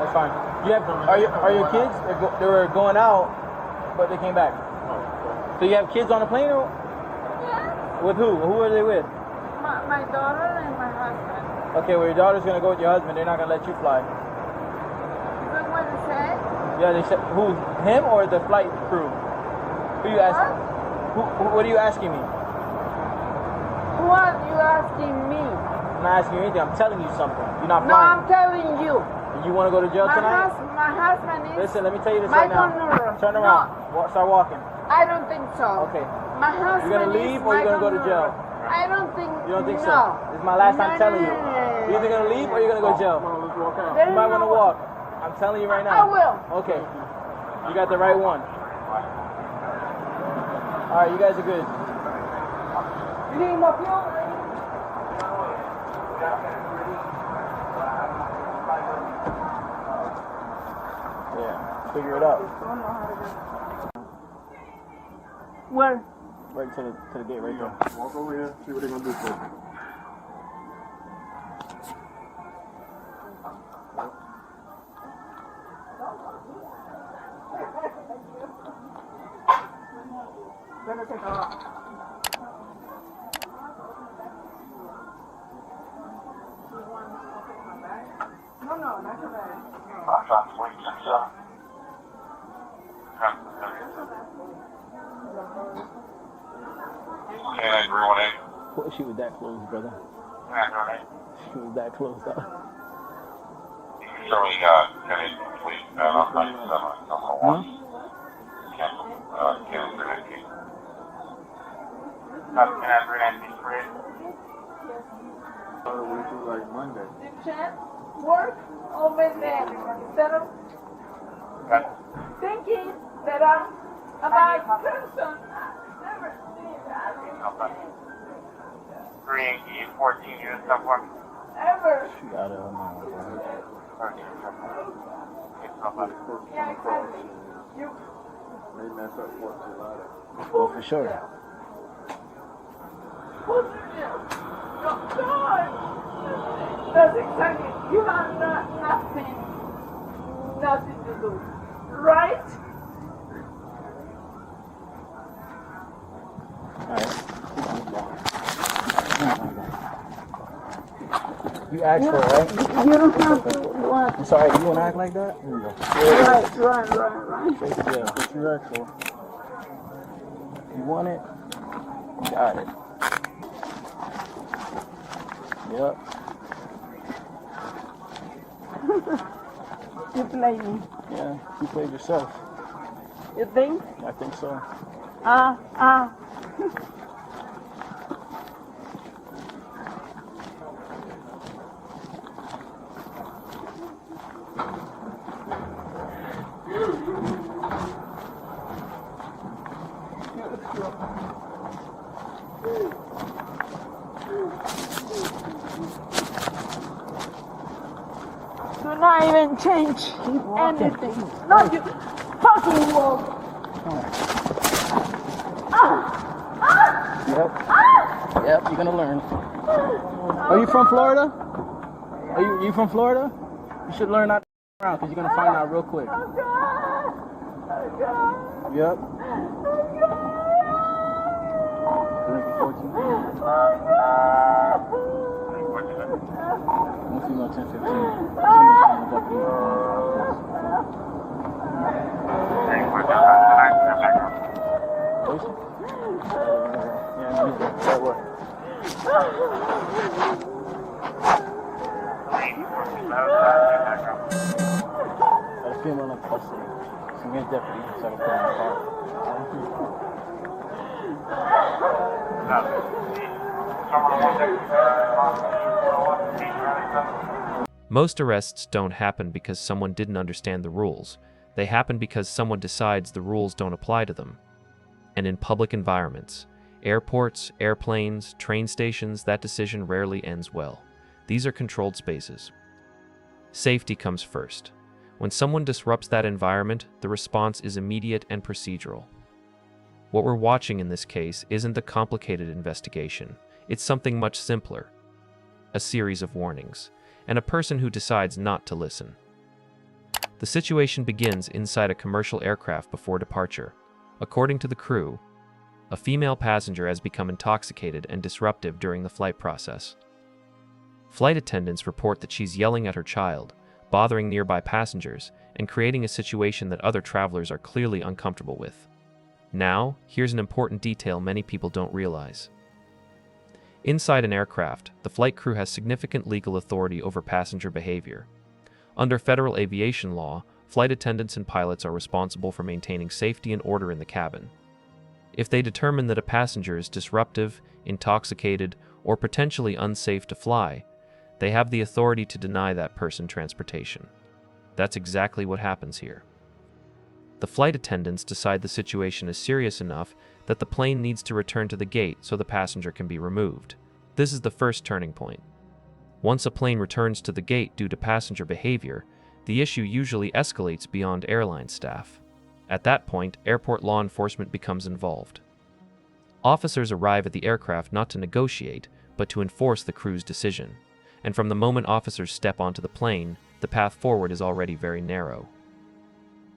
That's fine. Are your kids? They were going out, but they came back. So you have kids on the plane? Or? Yeah. With who? Who are they with? My daughter and my husband. Okay, well your daughter's gonna go with your husband. They're not gonna let you fly. Is that what they said? Yeah, they said who? Him or the flight crew? Who you asking? What are you asking me? What are you asking me? I'm not asking you anything. I'm telling you something. You're not No, flying. I'm telling you. You want to go to jail tonight? My husband is. Listen, let me tell you this my right now. Turn around. No, Start walking. I don't think so. Okay. My husband. You're gonna leave or you're gonna go to jail? I don't think. You don't think no. so? This is my last time telling you. You're either gonna leave or you're gonna go to jail. You might want to walk. I'm telling you right now. I will. Okay. You got the right one. All right, you guys are good. Yeah, figure it out. Where? Right to the gate right there. Walk over here, see what they're gonna do for you. No, that's okay. I'm trying to wait since okay, 318. Well, she was that close, brother. Yeah, She was that close, though. sure we got any police down on 97 Huh? Cancel, cancel 319. Not 319 for it. We do like Monday. You can't work over there instead of Got thinking that I'm a bad person. Never see that. 318, 14 units somewhere. Ever. She out of her mind, bro. 13, Yeah, exactly. You. They mess up 4th of July. Well, for sure. What's it? God. That's exactly. You have nothing to do. Right? You asked for it, right? You don't have to what? I'm sorry, you want to act like that? Here you go. Right. Straight to jail. What you asked for? You want it? You got it. Yep. You play me. Yeah, you played yourself. You think? I think so. Do not even change anything. No, you fucking walk. Yep, you're gonna learn. Are you from Florida? Are you from Florida? You should learn not to around because you're gonna find out real quick. Oh God. Oh God. Yep. Oh God. 14. Oh God. One female 1015. A female in custody. Some deputy inside of the car. Most arrests don't happen because someone didn't understand the rules. They happen because someone decides the rules don't apply to them. And in public environments, airports, airplanes, train stations, that decision rarely ends well. These are controlled spaces. Safety comes first. When someone disrupts that environment, the response is immediate and procedural. What we're watching in this case isn't a complicated investigation. It's something much simpler. A series of warnings, and a person who decides not to listen. The situation begins inside a commercial aircraft before departure. According to the crew, a female passenger has become intoxicated and disruptive during the flight process. Flight attendants report that she's yelling at her child, bothering nearby passengers, and creating a situation that other travelers are clearly uncomfortable with. Now, here's an important detail many people don't realize. Inside an aircraft, the flight crew has significant legal authority over passenger behavior. Under federal aviation law, flight attendants and pilots are responsible for maintaining safety and order in the cabin. If they determine that a passenger is disruptive, intoxicated, or potentially unsafe to fly, they have the authority to deny that person transportation. That's exactly what happens here. The flight attendants decide the situation is serious enough that the plane needs to return to the gate so the passenger can be removed. This is the first turning point. Once a plane returns to the gate due to passenger behavior, the issue usually escalates beyond airline staff. At that point, airport law enforcement becomes involved. Officers arrive at the aircraft not to negotiate, but to enforce the crew's decision. And from the moment officers step onto the plane, the path forward is already very narrow.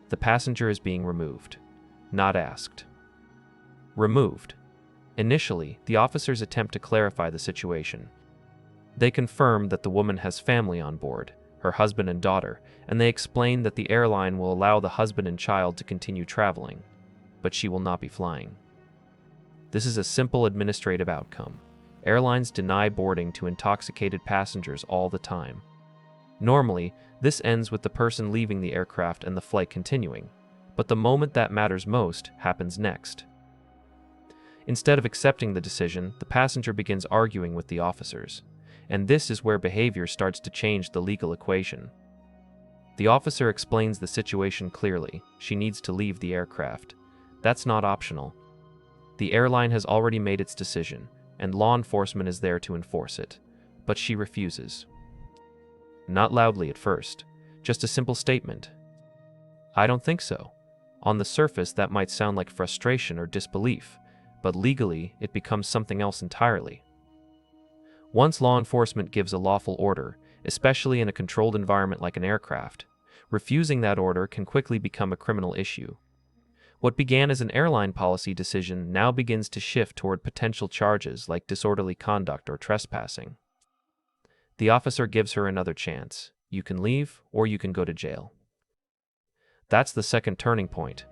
The passenger is being removed, not asked. Removed. Initially, the officers attempt to clarify the situation. They confirm that the woman has family on board, her husband and daughter, and they explain that the airline will allow the husband and child to continue traveling, but she will not be flying. This is a simple administrative outcome. Airlines deny boarding to intoxicated passengers all the time. Normally, this ends with the person leaving the aircraft and the flight continuing, but the moment that matters most happens next. Instead of accepting the decision, the passenger begins arguing with the officers, and this is where behavior starts to change the legal equation. The officer explains the situation clearly. She needs to leave the aircraft. That's not optional. The airline has already made its decision, and law enforcement is there to enforce it, but she refuses. Not loudly at first, just a simple statement. I don't think so. On the surface, that might sound like frustration or disbelief, but legally, it becomes something else entirely. Once law enforcement gives a lawful order, especially in a controlled environment like an aircraft, refusing that order can quickly become a criminal issue. What began as an airline policy decision now begins to shift toward potential charges like disorderly conduct or trespassing. The officer gives her another chance. You can leave, or you can go to jail. That's the second turning point.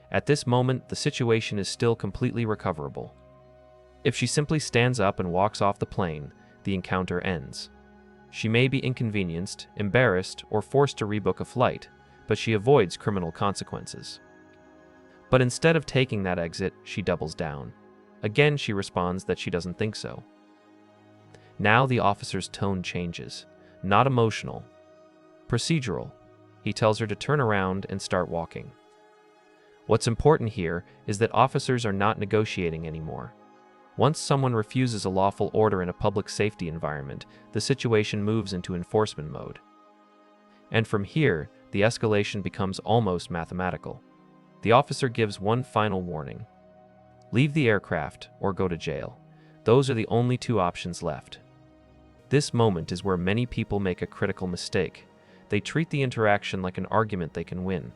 At this moment, the situation is still completely recoverable. If she simply stands up and walks off the plane, the encounter ends. She may be inconvenienced, embarrassed, or forced to rebook a flight, but she avoids criminal consequences. But instead of taking that exit, she doubles down. Again, she responds that she doesn't think so. Now the officer's tone changes, not emotional, procedural. He tells her to turn around and start walking. What's important here is that officers are not negotiating anymore. Once someone refuses a lawful order in a public safety environment, the situation moves into enforcement mode. And from here, the escalation becomes almost mathematical. The officer gives one final warning. Leave the aircraft or go to jail. Those are the only two options left. This moment is where many people make a critical mistake. They treat the interaction like an argument they can win.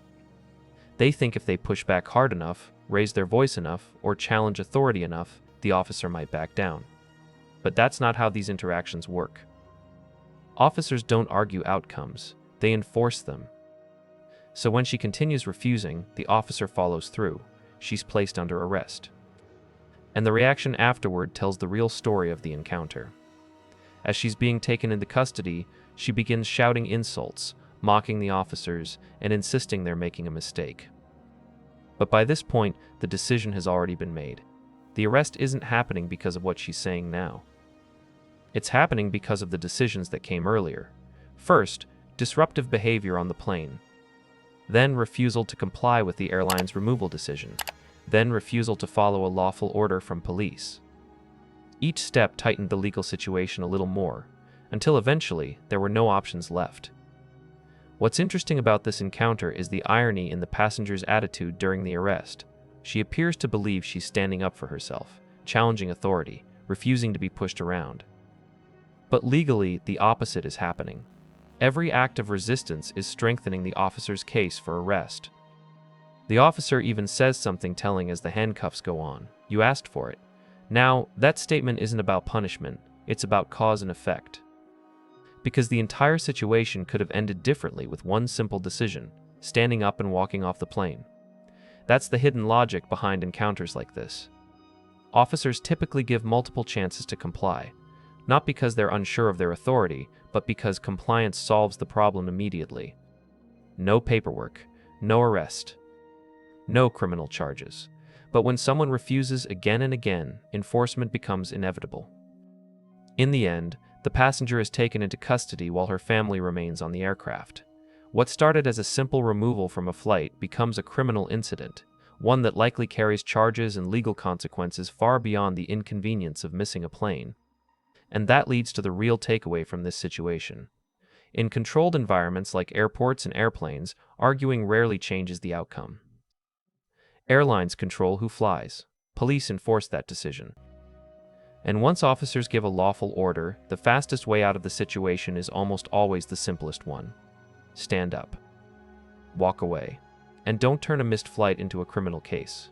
They think if they push back hard enough, raise their voice enough, or challenge authority enough, the officer might back down. But that's not how these interactions work. Officers don't argue outcomes, they enforce them. So when she continues refusing, the officer follows through. She's placed under arrest. And the reaction afterward tells the real story of the encounter. As she's being taken into custody, she begins shouting insults, mocking the officers, and insisting they're making a mistake. But by this point, the decision has already been made. The arrest isn't happening because of what she's saying now. It's happening because of the decisions that came earlier. First, disruptive behavior on the plane. Then refusal to comply with the airline's removal decision. Then refusal to follow a lawful order from police. Each step tightened the legal situation a little more, until eventually there were no options left. What's interesting about this encounter is the irony in the passenger's attitude during the arrest. She appears to believe she's standing up for herself, challenging authority, refusing to be pushed around. But legally, the opposite is happening. Every act of resistance is strengthening the officer's case for arrest. The officer even says something telling as the handcuffs go on. You asked for it. Now, that statement isn't about punishment, it's about cause and effect. Because the entire situation could have ended differently with one simple decision, standing up and walking off the plane. That's the hidden logic behind encounters like this. Officers typically give multiple chances to comply, not because they're unsure of their authority, but because compliance solves the problem immediately. No paperwork, no arrest, no criminal charges. But when someone refuses again and again, enforcement becomes inevitable. In the end, the passenger is taken into custody while her family remains on the aircraft. What started as a simple removal from a flight becomes a criminal incident, one that likely carries charges and legal consequences far beyond the inconvenience of missing a plane. And that leads to the real takeaway from this situation. In controlled environments like airports and airplanes, arguing rarely changes the outcome. Airlines control who flies. Police enforce that decision. And once officers give a lawful order, the fastest way out of the situation is almost always the simplest one. Stand up. Walk away. And don't turn a missed flight into a criminal case.